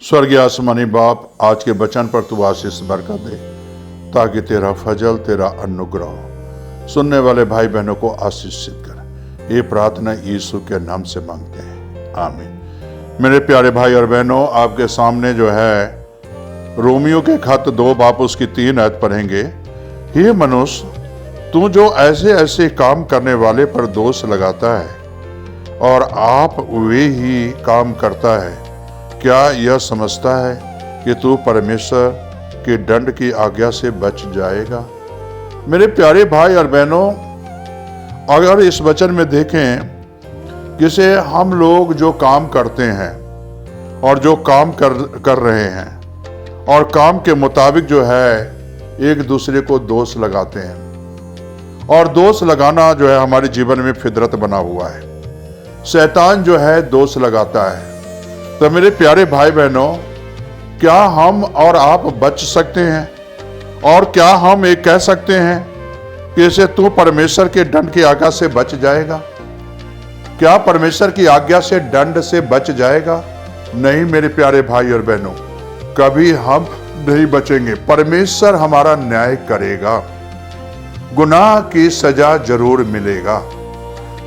स्वर्गीय आसमानी बाप, आज के वचन पर तू आशीष बरकत दे ताकि तेरा फजल, तेरा अनुग्रह सुनने वाले भाई बहनों को आशीषित कर। ये प्रार्थना यीशु के नाम से मांगते हैं, आमीन। मेरे प्यारे भाई और बहनों, आपके सामने जो है रोमियो के खत 2 बाप उसकी 3 आयत पढ़ेंगे। हे मनुष्य, तू जो ऐसे ऐसे काम करने वाले पर दोष लगाता है और आप वे ही काम करता है, क्या यह समझता है कि तू परमेश्वर के दंड की आज्ञा से बच जाएगा? मेरे प्यारे भाई और बहनों, अगर इस वचन में देखें जिसे हम लोग जो काम करते हैं और जो काम कर रहे हैं और काम के मुताबिक जो है एक दूसरे को दोष लगाते हैं, और दोष लगाना जो है हमारे जीवन में फितरत बना हुआ है। शैतान जो है दोष लगाता है। तो मेरे प्यारे भाई बहनों, क्या हम और आप बच सकते हैं? और क्या हम ये कह सकते हैं कि इसे तू परमेश्वर के दंड की आज्ञा से बच जाएगा? क्या परमेश्वर की आज्ञा से दंड से बच जाएगा? नहीं मेरे प्यारे भाई और बहनों, कभी हम नहीं बचेंगे। परमेश्वर हमारा न्याय करेगा। गुनाह की सजा जरूर मिलेगा,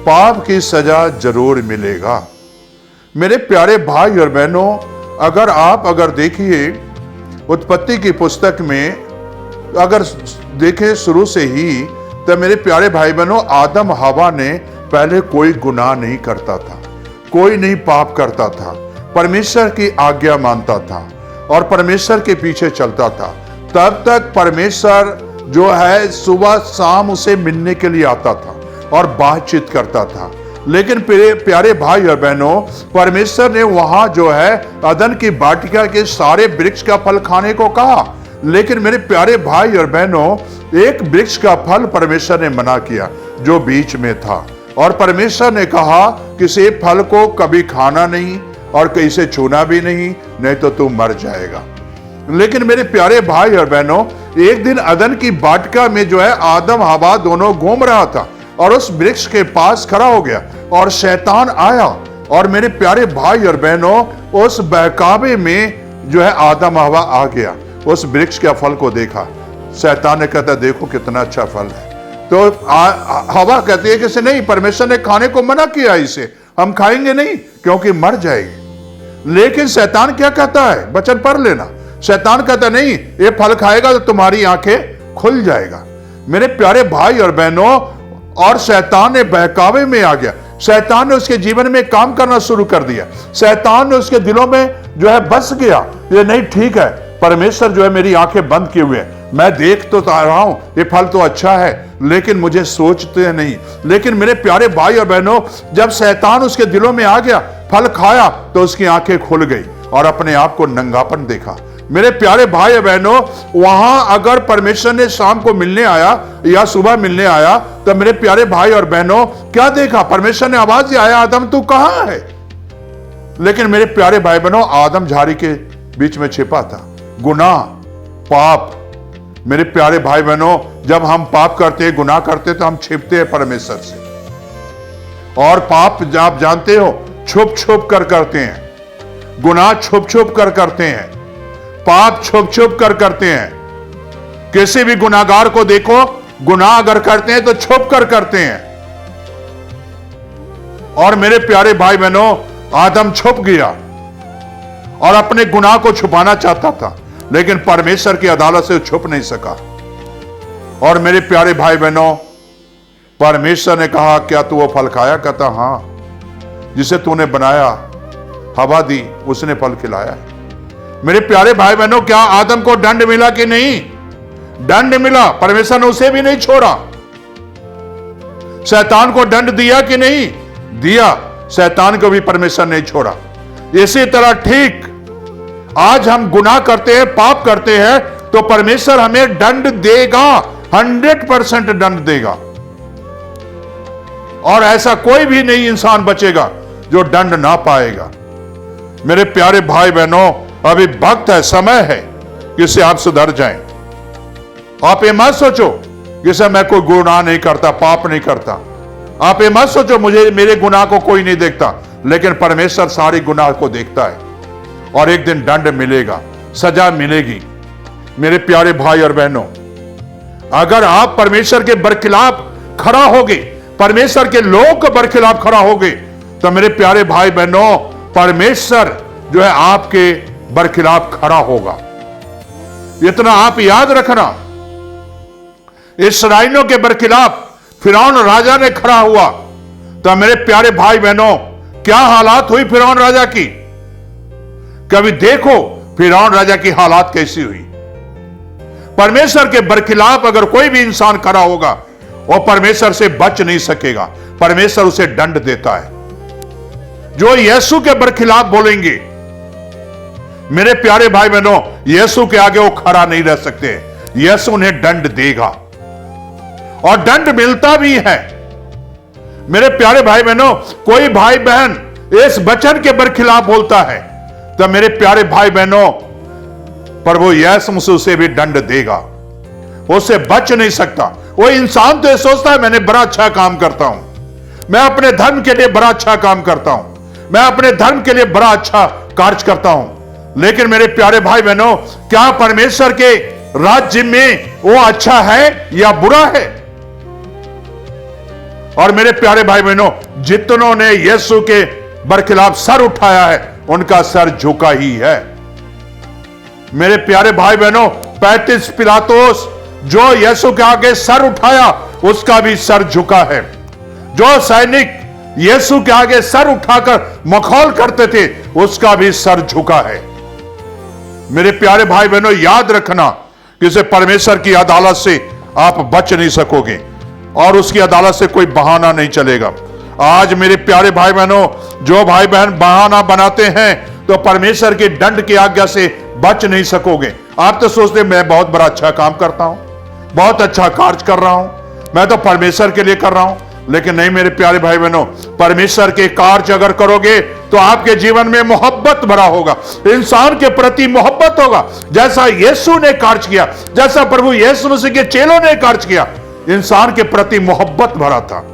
पाप की सजा जरूर मिलेगा। मेरे प्यारे भाई और बहनों, अगर देखिए उत्पत्ति की पुस्तक में अगर देखें शुरू से ही, तो मेरे प्यारे भाई बहनों, आदम हवा ने पहले कोई गुनाह नहीं करता था, कोई नहीं पाप करता था, परमेश्वर की आज्ञा मानता था और परमेश्वर के पीछे चलता था। तब तक परमेश्वर जो है सुबह शाम उसे मिलने के लिए आता था और बातचीत करता था। लेकिन प्यारे भाई और बहनों, परमेश्वर ने वहां जो है अदन की वाटिका के सारे वृक्ष का फल खाने को कहा, लेकिन मेरे प्यारे भाई और बहनों, एक वृक्ष का फल परमेश्वर ने मना किया जो बीच में था, और परमेश्वर ने कहा कि इस फल को कभी खाना नहीं और कहीं से छूना भी नहीं तो तू मर जाएगा। लेकिन मेरे प्यारे भाई और बहनों, एक दिन अदन की वाटिका में जो है आदम हवा दोनों घूम रहा था और उस वृक्ष के पास खड़ा हो गया और शैतान आया, और मेरे प्यारे भाई और बहनों, उस बहकावे में जो है आदम हवा आ गया। उस वृक्ष के फल को देखा, शैतान ने कहता देखो कितना अच्छा फल है। तो हवा कहती है कि नहीं, परमेश्वर ने खाने को मना किया, इसे हम खाएंगे नहीं क्योंकि मर जाएगी। लेकिन शैतान क्या कहता है, वचन पढ़ लेना। शैतान कहता नहीं, ये फल खाएगा तो तुम्हारी आंखें खुल जाएगा। मेरे प्यारे भाई और बहनों, और शैतान ने बहकावे में आ गया। शैतान ने उसके जीवन में काम करना शुरू कर दिया। शैतान ने उसके दिलों में जो है बस गया, ये नहीं ठीक है, परमेश्वर जो है मेरी आंखें बंद किए हुए हैं, मैं देख तो रहा हूं ये फल तो अच्छा है, लेकिन मुझे सोचते नहीं। लेकिन मेरे प्यारे भाई और बहनों, जब शैतान उसके दिलों में आ गया, फल खाया, तो उसकी आंखें खुल गई और अपने आप को नंगापन देखा। मेरे प्यारे भाई और बहनों, वहां अगर परमेश्वर ने शाम को मिलने आया या सुबह मिलने आया, तो मेरे प्यारे भाई और बहनों क्या देखा? परमेश्वर ने आवाज दिया, आदम तू कहां है? लेकिन मेरे प्यारे भाई बहनों, आदम झाड़ी के बीच में छिपा था। गुनाह, पाप, मेरे प्यारे भाई बहनों, जब हम पाप करते हैं, गुनाह करते हैं, तो हम छिपते हैं परमेश्वर से। और पाप आप जानते हो छुप छुप कर करते हैं, गुनाह छुप छुप कर करते हैं, पाप छुप छुप कर करते हैं। किसी भी गुनाहगार को देखो, गुनाह अगर करते हैं तो छुप कर करते हैं। और मेरे प्यारे भाई बहनों, आदम छुप गया और अपने गुनाह को छुपाना चाहता था, लेकिन परमेश्वर की अदालत से छुप नहीं सका। और मेरे प्यारे भाई बहनों, परमेश्वर ने कहा क्या तू वो फल खाया? कहता हां, जिसे तूने बनाया, हवा दी, उसने फल खिलाया। मेरे प्यारे भाई बहनों, क्या आदम को दंड मिला कि नहीं? दंड मिला। परमेश्वर ने उसे भी नहीं छोड़ा। शैतान को दंड दिया कि नहीं? दिया। शैतान को भी परमेश्वर नहीं छोड़ा। इसी तरह ठीक आज हम गुनाह करते हैं, पाप करते हैं, तो परमेश्वर हमें दंड देगा, 100% दंड देगा। और ऐसा कोई भी नहीं इंसान बचेगा जो दंड ना पाएगा। मेरे प्यारे भाई बहनों, अभी वक्त है, समय है कि इससे आप सुधर जाएं। आप ये मत सोचो कि सर मैं कोई गुनाह नहीं करता, पाप नहीं करता। आप ये मत सोचो मुझे मेरे गुनाह को कोई नहीं देखता, लेकिन परमेश्वर सारी गुनाह को देखता है। और एक दिन दंड मिलेगा, सजा मिलेगी। मेरे प्यारे भाई और बहनों, अगर आप परमेश्वर के बरखिलाफ खड़ा होगे, परमेश्वर के लोग के बरखिलाफ खड़ा होगे, तो मेरे प्यारे भाई बहनों, परमेश्वर जो है आपके बरखिलाफ खड़ा होगा। इतना आप याद रखना। इस्राएलियों के बरखिलाफ फिरौन राजा ने खड़ा हुआ, तो मेरे प्यारे भाई बहनों, क्या हालात हुई फिरौन राजा की? कभी देखो फिरौन राजा की हालात कैसी हुई। परमेश्वर के बरखिलाफ अगर कोई भी इंसान खड़ा होगा, वो परमेश्वर से बच नहीं सकेगा, परमेश्वर उसे दंड देता है। जो यीशु के बरखिलाफ बोलेंगे, मेरे प्यारे भाई बहनों, यीशु के आगे वो खड़ा नहीं रह सकते। यीशु उन्हें दंड देगा और दंड मिलता भी है। मेरे प्यारे भाई बहनों, कोई भाई बहन इस वचन के बरखिलाफ बोलता है, तो मेरे प्यारे भाई बहनों, प्रभु यीशु मसीह उसे भी दंड देगा। उससे बच नहीं सकता। वो इंसान तो ये सोचता है मैंने बड़ा अच्छा काम करता हूं, मैं अपने धर्म के लिए बड़ा अच्छा काम करता हूं, मैं अपने धर्म के लिए बड़ा अच्छा कार्य करता हूं। लेकिन मेरे प्यारे भाई बहनों, क्या परमेश्वर के राज्य में वो अच्छा है या बुरा है? और मेरे प्यारे भाई बहनों, जितनों ने यीशु के बरखिलाफ सर उठाया है, उनका सर झुका ही है। मेरे प्यारे भाई बहनों, 35 पिलातोस जो यीशु के आगे सर उठाया, उसका भी सर झुका है। जो सैनिक यीशु के आगे सर उठाकर मखौल करते थे, उसका भी सर झुका है। मेरे प्यारे भाई बहनों, याद रखना कि इसे परमेश्वर की अदालत से आप बच नहीं सकोगे और उसकी अदालत से कोई बहाना नहीं चलेगा। आज मेरे प्यारे भाई बहनों, जो भाई बहन बहाना बनाते हैं, तो परमेश्वर की दंड की आज्ञा से बच नहीं सकोगे। आप तो सोचते मैं बहुत बड़ा अच्छा काम करता हूं, बहुत अच्छा कार्य कर रहा हूं, मैं तो परमेश्वर के लिए कर रहा हूं। लेकिन नहीं मेरे प्यारे भाई बहनों, परमेश्वर के कार्य अगर करोगे तो आपके जीवन में मोहब्बत भरा होगा, इंसान के प्रति मोहब्बत होगा। जैसा यीशु ने कार्य किया, जैसा प्रभु यीशु मसीह के चेलों ने कार्य किया, इंसान के प्रति मोहब्बत भरा था।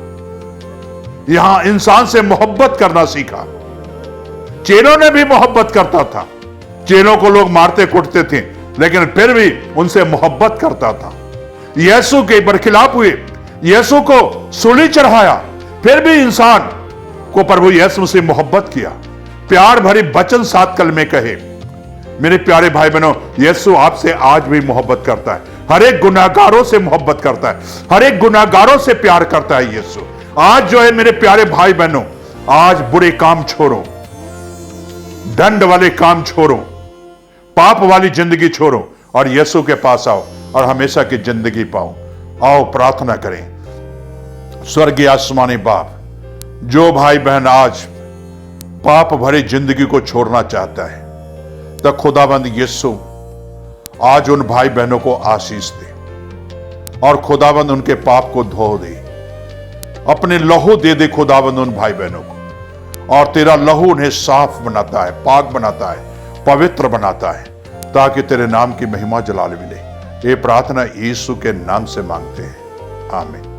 यहां इंसान से मोहब्बत करना सीखा। चेलों ने भी मोहब्बत करता था। चेलों को लोग मारते कुटते थे, लेकिन फिर भी उनसे मोहब्बत करता था। यीशु के बरखिलाफ हुए, यीशु को सूली चढ़ाया, फिर भी इंसान को प्रभु यीशु से मोहब्बत किया। प्यार भरी वचन 7 कलमे कहे। मेरे प्यारे भाई बहनों, यीशु आपसे आज भी मोहब्बत करता है, हर एक गुनाहगारों से मोहब्बत करता है, हर एक गुनाहगारों से प्यार करता है यीशु। आज जो है मेरे प्यारे भाई बहनों, आज बुरे काम छोड़ो, दंड वाले काम छोड़ो, पाप वाली जिंदगी छोड़ो और यीशु के पास आओ और हमेशा की जिंदगी पाओ। आओ प्रार्थना करें। स्वर्गीय आसमानी बाप, जो भाई बहन आज पाप भरी जिंदगी को छोड़ना चाहता है, तो खुदाबंद यीशु आज उन भाई बहनों को आशीष दे और खुदाबंद उनके पाप को धो दे। अपने लहू दे दे खुदाबंद उन भाई बहनों को, और तेरा लहू उन्हें साफ बनाता है, पाक बनाता है, पवित्र बनाता है, ताकि तेरे नाम की महिमा जलाल मिले। ये प्रार्थना यीशु के नाम से मांगते हैं, आमीन।